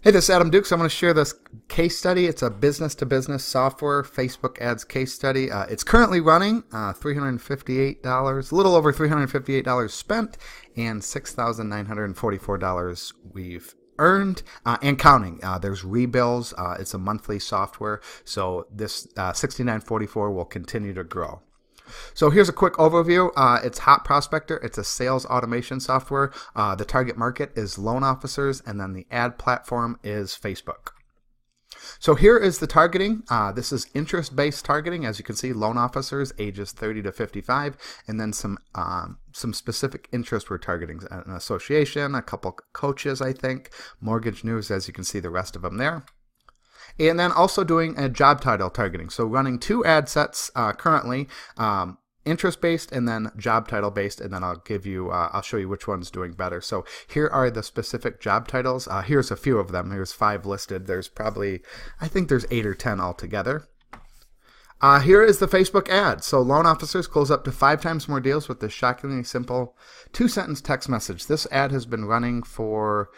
Hey, this is Adam Dukes. I'm going to share this case study. It's a business-to-business software Facebook ads case study. It's currently running $358, a little over $358 spent, and $6,944 we've earned and counting. There's rebills. It's a monthly software, so this $6,944 will continue to grow. So here's a quick overview. It's Hot Prospector. It's a sales automation software. The target market is loan officers, and then the ad platform is Facebook. So here is the targeting. This is interest-based targeting. As you can see, loan officers ages 30 to 55, and then some specific interest we're targeting. An association, a couple coaches, I think, mortgage news, as you can see the rest of them there. And then also doing a job title targeting. So running two ad sets currently, interest-based and then job title-based, and then I'll show you which one's doing better. So here are the specific job titles. Here's a few of them. Here's 5 listed. There's probably, I think there's 8 or 10 altogether. Here is the Facebook ad. So loan officers close up to 5 times more deals with this shockingly simple 2-sentence text message. This ad has been running for...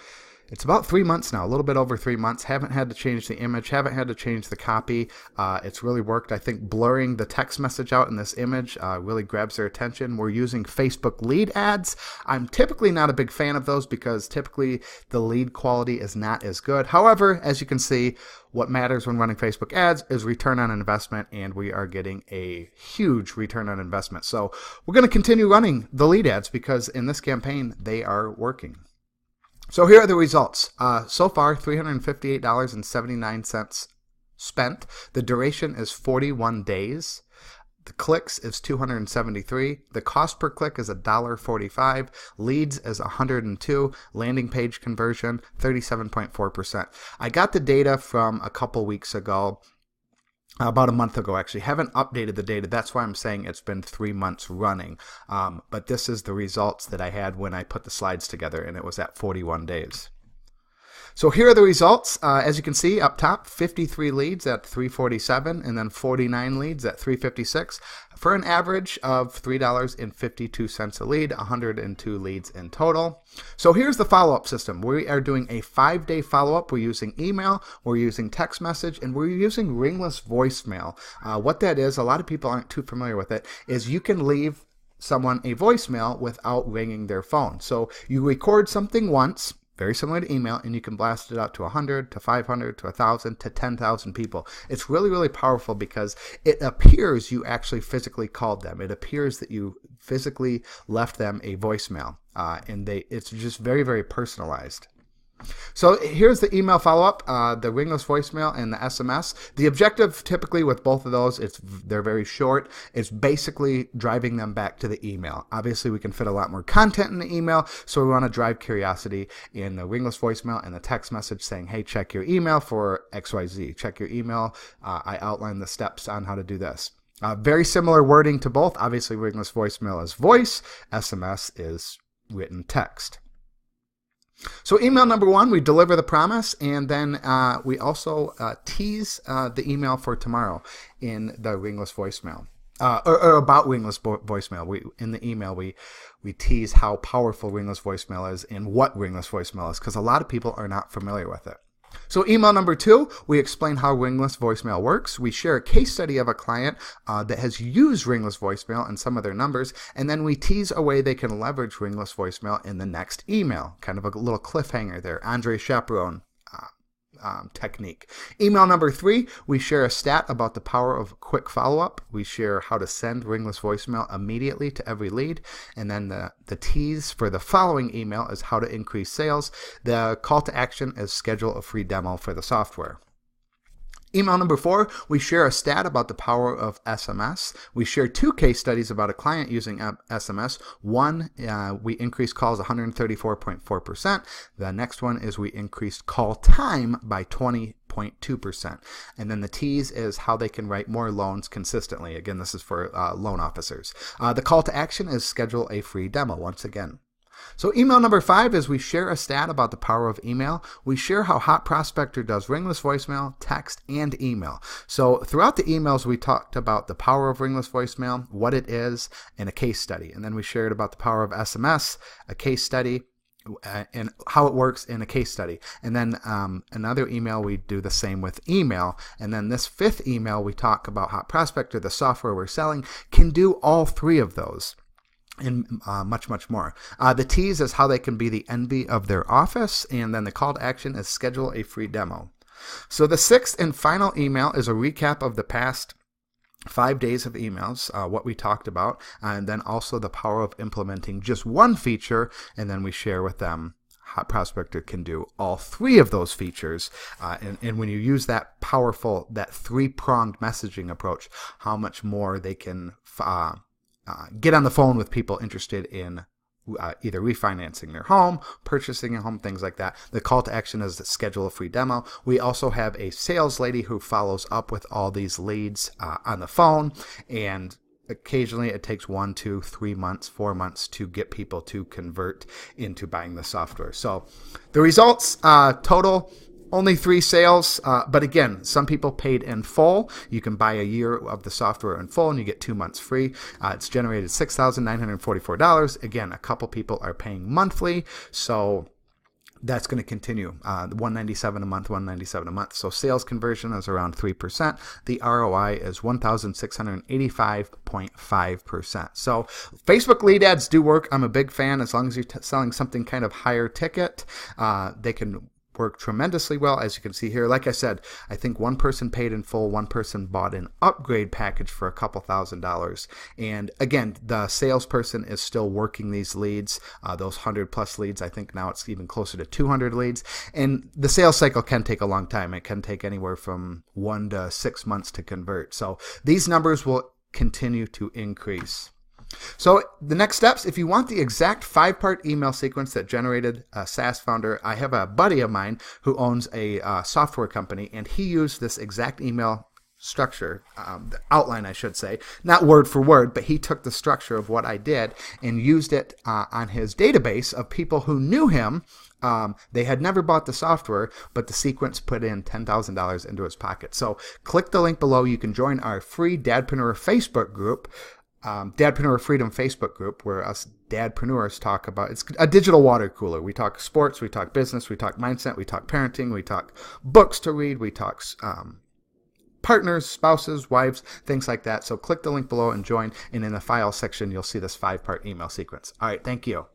It's about 3 months now, a little bit over 3 months. Haven't had to change the image, haven't had to change the copy. It's really worked. I think blurring the text message out in this image really grabs their attention. We're using Facebook lead ads. I'm typically not a big fan of those because typically the lead quality is not as good. However, as you can see, what matters when running Facebook ads is return on investment, and we are getting a huge return on investment. So we're going to continue running the lead ads because in this campaign, they are working. So here are the results. So far, $358.79 spent. The duration is 41 days. The clicks is 273. The cost per click is $1.45. Leads is 102. Landing page conversion, 37.4%. I got the data from a couple weeks ago. About a month ago, actually. Haven't updated the data. That's why I'm saying it's been 3 months running. But this is the results that I had when I put the slides together, and it was at 41 days. So here are the results. As you can see up top, 53 leads at 347, and then 49 leads at 356, for an average of $3.52 a lead, 102 leads in total. So here's the follow-up system. We are doing a 5-day follow-up. We're using email, we're using text message, and we're using ringless voicemail. What that is, a lot of people aren't too familiar with it, is you can leave someone a voicemail without ringing their phone. So you record something once, very similar to email, and you can blast it out to 100, to 500, to 1,000, to 10,000 people. It's really, really powerful because it appears you actually physically called them. It appears that you physically left them a voicemail, and it's just very, very personalized. So here's the email follow-up, the ringless voicemail and the SMS. The objective typically with both of those, they're very short. It's basically driving them back to the email. Obviously, we can fit a lot more content in the email, so we want to drive curiosity in the ringless voicemail and the text message saying, hey, check your email for XYZ. Check your email. I outline the steps on how to do this. Very similar wording to both. Obviously, ringless voicemail is voice. SMS is written text. So email number 1, we deliver the promise, and then we also tease the email for tomorrow in the ringless voicemail, or about ringless voicemail. In the email, we tease how powerful ringless voicemail is and what ringless voicemail is, because a lot of people are not familiar with it. So email number 2, we explain how ringless voicemail works. We share a case study of a client that has used ringless voicemail and some of their numbers, and then we tease a way they can leverage ringless voicemail in the next email. Kind of a little cliffhanger there, Andre Chaperone technique. Email number 3, we share a stat about the power of quick follow-up. We share how to send ringless voicemail immediately to every lead. And then the tease for the following email is how to increase sales. The call to action is schedule a free demo for the software. Email number 4, we share a stat about the power of SMS. We share 2 case studies about a client using SMS. One, we increased calls 134.4%. The next one is we increased call time by 20.2%. And then the tease is how they can write more loans consistently. Again, this is for loan officers. The call to action is schedule a free demo once again. So email number 5 is we share a stat about the power of email. We share how Hot Prospector does ringless voicemail, text, and email. So throughout the emails, we talked about the power of ringless voicemail, what it is, and a case study. And then we shared about the power of SMS, a case study, and how it works in a case study. And then another email, we do the same with email. And then this 5th email, we talk about how Prospector, the software we're selling, can do all 3 of those. And much, much more. The tease is how they can be the envy of their office. And then the call to action is schedule a free demo. So the 6th and final email is a recap of the past 5 days of emails, what we talked about, and then also the power of implementing just one feature, and then we share with them how Prospector can do all 3 of those features. And when you use that powerful, that 3-pronged messaging approach, how much more they can get on the phone with people interested in either refinancing their home, purchasing a home, things like that. The call to action is to schedule a free demo. We also have a sales lady who follows up with all these leads on the phone, and occasionally it takes 1, 2, 3 months, 4 months to get people to convert into buying the software. So the results total, only 3 sales, but again, some people paid in full. You can buy a year of the software in full and you get 2 months free. It's generated $6,944. Again, a couple people are paying monthly, so that's going to continue. $197 a month, $197 a month. So sales conversion is around 3%. The ROI is 1,685.5%. So Facebook lead ads do work. I'm a big fan as long as you're selling something kind of higher ticket. They can work tremendously well, as you can see here. Like I said, I think one person paid in full, one person bought an upgrade package for a couple $1,000s. And again, the salesperson is still working these leads, those 100+ leads. I think now it's even closer to 200 leads. And the sales cycle can take a long time. It can take anywhere from 1 to 6 months to convert. So these numbers will continue to increase. So the next steps, if you want the exact 5-part email sequence that generated a SaaS founder, I have a buddy of mine who owns a software company, and he used this exact email structure, the outline I should say, not word for word, but he took the structure of what I did and used it on his database of people who knew him. They had never bought the software, but the sequence put in $10,000 into his pocket. So click the link below. You can join our free Dadpreneur Facebook group. Dadpreneur Freedom Facebook group, where us dadpreneurs talk about, it's a digital water cooler. We talk sports, we talk business, we talk mindset, we talk parenting, we talk books to read, we talk partners, spouses, wives, things like that. So click the link below and join, and in the file section you'll see this 5-part email sequence. All right, thank you.